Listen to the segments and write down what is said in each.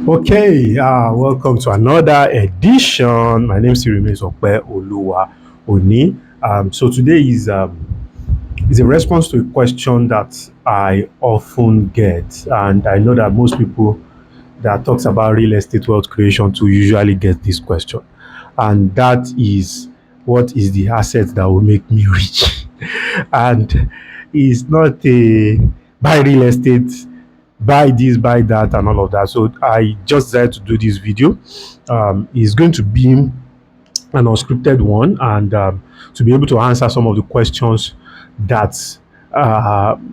Okay, welcome to another edition. My name is remains Ope Oluwa Oni. So today is a response to a question that I often get, and I know that most people that talks about real estate wealth creation to usually get this question, and that is, what is the asset that will make me rich? And it's not a buy real estate, buy this, buy that, and all of that. So I just decided to do this video. It's going to be an unscripted one, and to be able to answer some of the questions that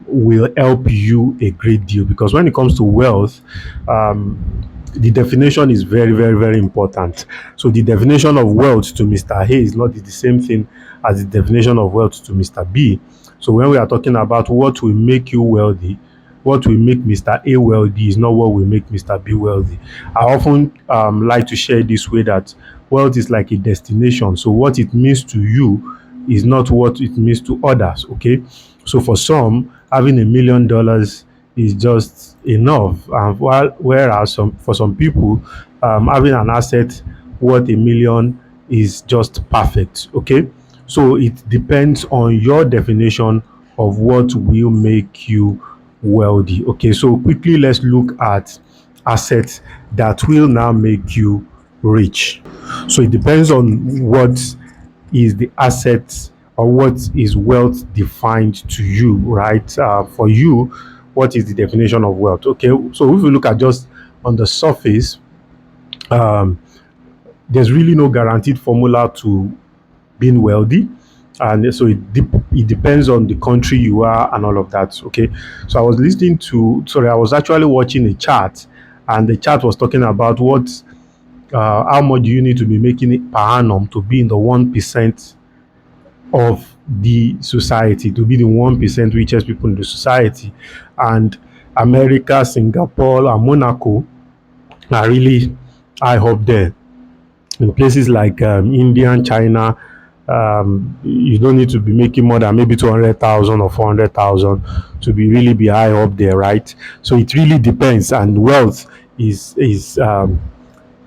will help you a great deal. Because when it comes to wealth, the definition is very, very, very important. So the definition of wealth to Mr. A is not the same thing as the definition of wealth to Mr. B. So when we are talking about what will make you wealthy, what will make Mr. A wealthy is not what will make Mr. B wealthy. I often like to share this way that wealth is like a destination. So what it means to you is not what it means to others. Okay. So for some, having $1 million is just enough. Whereas for some people, having an asset worth 1 million is just perfect. Okay. So it depends on your definition of what will make you wealthy. Okay, so quickly let's look at assets that will now make you rich. So it depends on what is the asset or what is wealth defined to you, right? For you, what is the definition of wealth? Okay, so if we look at just on the surface, um, there's really no guaranteed formula to being wealthy, and so it depends on the country you are and all of that. Okay, so I was actually watching a chart, and the chart was talking about how much do you need to be making it per annum to be in the 1% of the society, to be the 1% richest people in the society. And America, Singapore, and Monaco are really high up there. In places like India and China, you don't need to be making more than maybe 200,000 or 400,000 to be high up there, right? So it really depends, and wealth is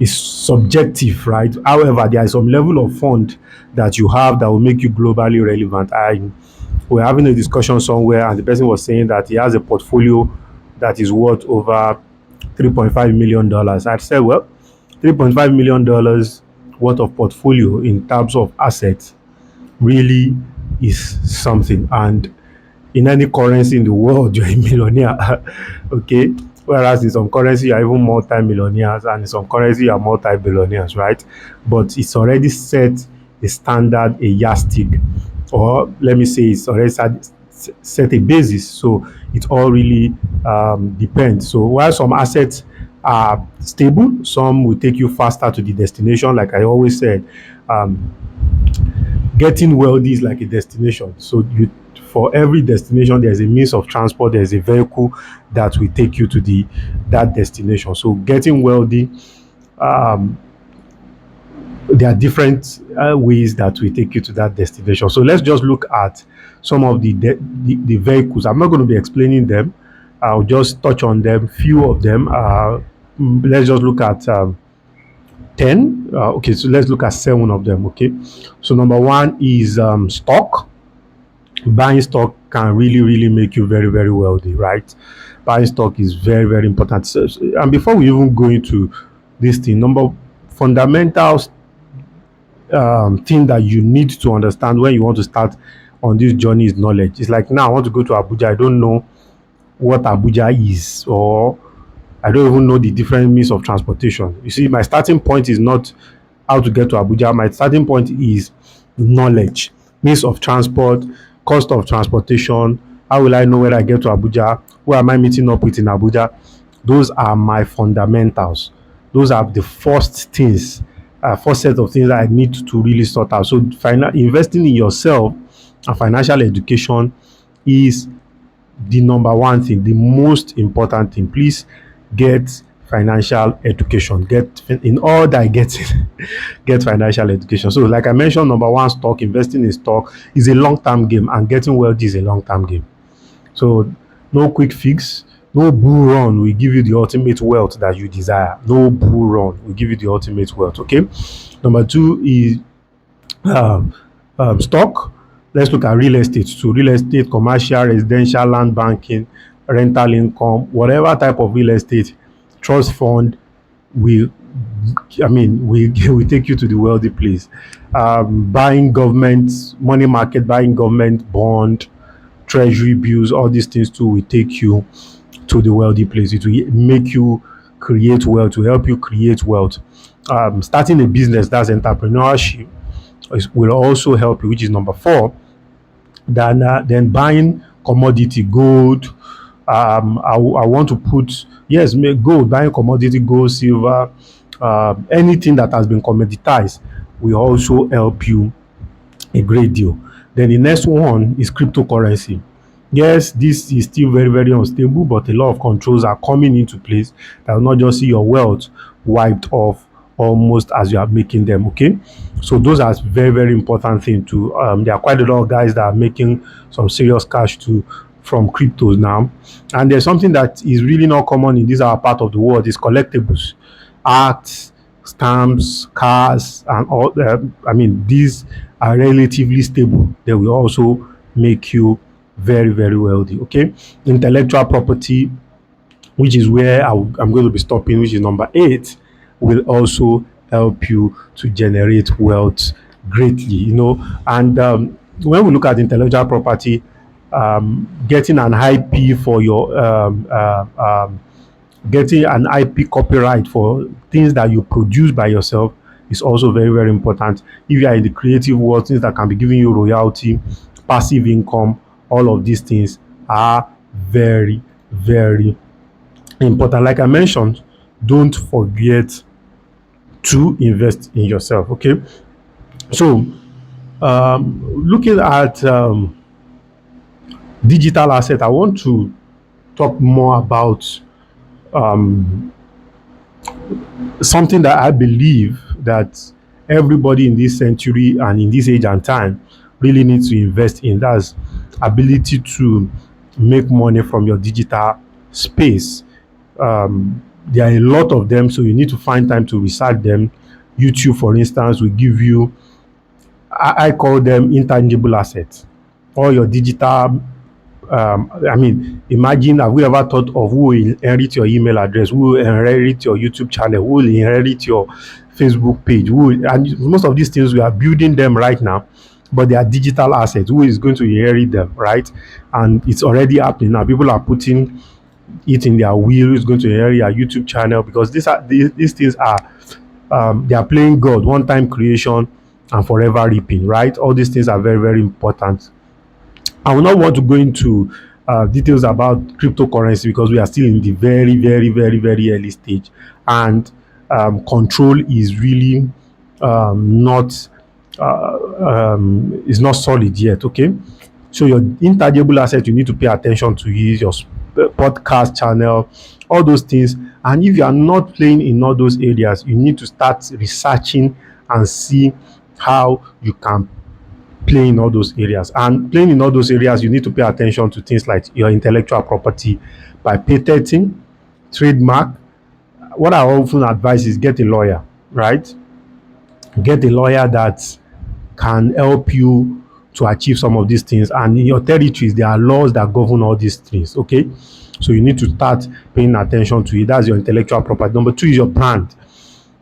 subjective, right? However, there is some level of fund that you have that will make you globally relevant. We're having a discussion somewhere, and the person was saying that he has a portfolio that is worth over $3.5 million. I said, well, $3.5 million worth of portfolio in terms of assets really is something. And in any currency in the world, you're a millionaire. Okay. Whereas in some currency, you're even multi-millionaires, and in some currency, you're multi-billionaires, right? But it's already set a standard, a yardstick, or let me say, it's already set a basis. So it all really depends. So while some assets are stable, some will take you faster to the destination. Like I always said, getting wealthy is like a destination. So for every destination, there's a means of transport, there's a vehicle that will take you to that destination. So getting wealthy, um, there are different ways that will take you to that destination. So let's just look at some of the vehicles. I'm not going to be explaining them. I'll just touch on them, few of them. Let's just look at 10. Okay, so let's look at 7 of them. Okay, so number one is stock. Buying stock can really, really make you very, very wealthy, right? Buying stock is very, very important. And before we even go into this thing, fundamentals thing that you need to understand when you want to start on this journey is knowledge. It's like, now I want to go to Abuja. I don't know what Abuja is, or I don't even know the different means of transportation. You see, my starting point is not how to get to Abuja. My starting point is knowledge, means of transport, cost of transportation. How will I know when I get to Abuja? Who am I meeting up with in Abuja? Those are my fundamentals. Those are the first things, first set of things that I need to really sort out. So investing in yourself and financial education is the number one thing, the most important thing. Please get financial education. Get in all that getting get financial education. So like I mentioned, number one, stock. Investing in stock is a long-term game, and getting wealthy is a long-term game. So no quick fix. No bull run will give you the ultimate wealth that you desire. No bull run will give you the ultimate wealth. Okay. Number two is um, stock. Let's look at real estate. So real estate, commercial, residential, land banking, rental income, whatever type of real estate, trust fund will, we take you to the wealthy place. Buying government money market, buying government bond, treasury bills, all these things too will take you to the wealthy place. It will make you create wealth, to help you create wealth. Starting a business, that's entrepreneurship, will also help you, which is number four. Then buying commodity, gold. I want to put, yes, make gold, buying commodity, gold, silver, anything that has been commoditized will also help you a great deal. Then the next one is cryptocurrency. Yes, this is still very, very unstable, but a lot of controls are coming into place that will not just see your wealth wiped off almost as you are making them. Okay, so those are very, very important thing too. There are quite a lot of guys that are making some serious cash too from cryptos now. And there's something that is really not common in this our part of the world is collectibles, arts, stamps, cars, and all. These are relatively stable. They will also make you very, very wealthy. Okay, intellectual property, which is where I'm going to be stopping, which is number 8, will also help you to generate wealth greatly. And when we look at intellectual property, getting an IP for your getting an IP copyright for things that you produce by yourself is also very, very important. If you are in the creative world, things that can be giving you royalty, passive income, all of these things are very, very important. Like I mentioned, don't forget to invest in yourself. Okay. So, looking at digital asset, I want to talk more about something that I believe that everybody in this century and in this age and time really needs to invest in. That's ability to make money from your digital space. There are a lot of them, so you need to find time to research them. YouTube, for instance, will give you, I call them intangible assets. All your digital, imagine, have we ever thought of who will inherit your email address, who will inherit your YouTube channel, who will inherit your Facebook page, and most of these things we are building them right now, but they are digital assets. Who is going to inherit them, right? And it's already happening now. People are putting it in their will. Is going to inherit your YouTube channel because these things are they are playing God, one time creation and forever reaping, right? All these things are very, very important. I will not want to go into details about cryptocurrency because we are still in the very, very, very, very early stage, and control is really not is not solid yet. Okay, so your intangible asset, you need to pay attention to is your podcast channel, all those things. And if you are not playing in all those areas, you need to start researching and see how you can play in all those areas. And playing in all those areas, you need to pay attention to things like your intellectual property by patenting, trademark. What I often advise is get a lawyer, right? Get a lawyer that can help you to achieve some of these things. And in your territories, there are laws that govern all these things. Okay, so you need to start paying attention to it. That's your intellectual property. Number 2 is your brand,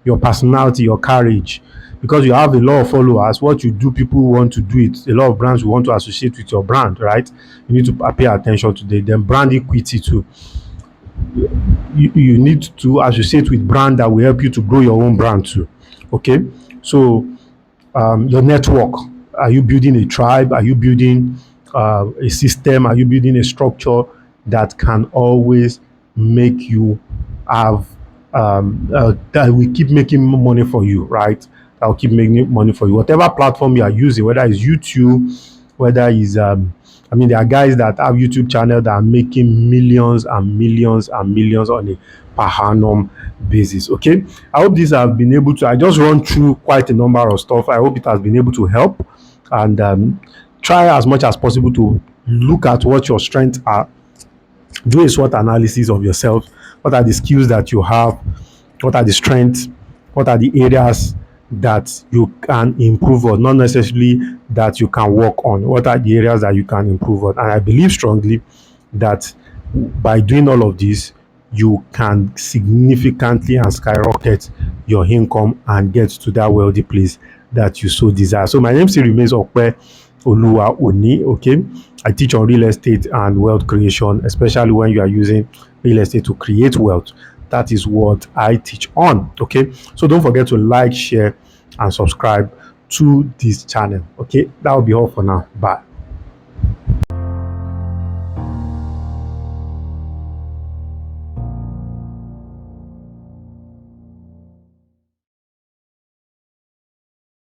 your personality, your courage. Because you have a lot of followers, what you do, people want to do it. A lot of brands will want to associate with your brand, right? You need to pay attention to that. Then brand equity too. You need to associate with brand that will help you to grow your own brand too. Okay, so your network. Are you building a tribe? Are you building a system? Are you building a structure that can always make you have that will keep making money for you, right? That will keep making money for you. Whatever platform you are using, whether it's YouTube, whether it's there are guys that have YouTube channel that are making millions and millions and millions on a per annum basis. Okay, I hope this have been able to. I just run through quite a number of stuff. I hope it has been able to help, and try as much as possible to look at what your strengths are Do a SWOT analysis of yourself. What are the skills that you have? What are the strengths? What are the areas that you can improve on? Not necessarily that you can work on. What are the areas that you can improve on? And I believe strongly that by doing all of this, you can significantly and skyrocket your income and get to that wealthy place that you so desire. So my name still remains Okpe Oluwa Oni. Okay, I teach on real estate and wealth creation, especially when you are using real estate to create wealth. That is what I teach on. Okay, so don't forget to like, share, and subscribe to this channel. Okay, that will be all for now. Bye.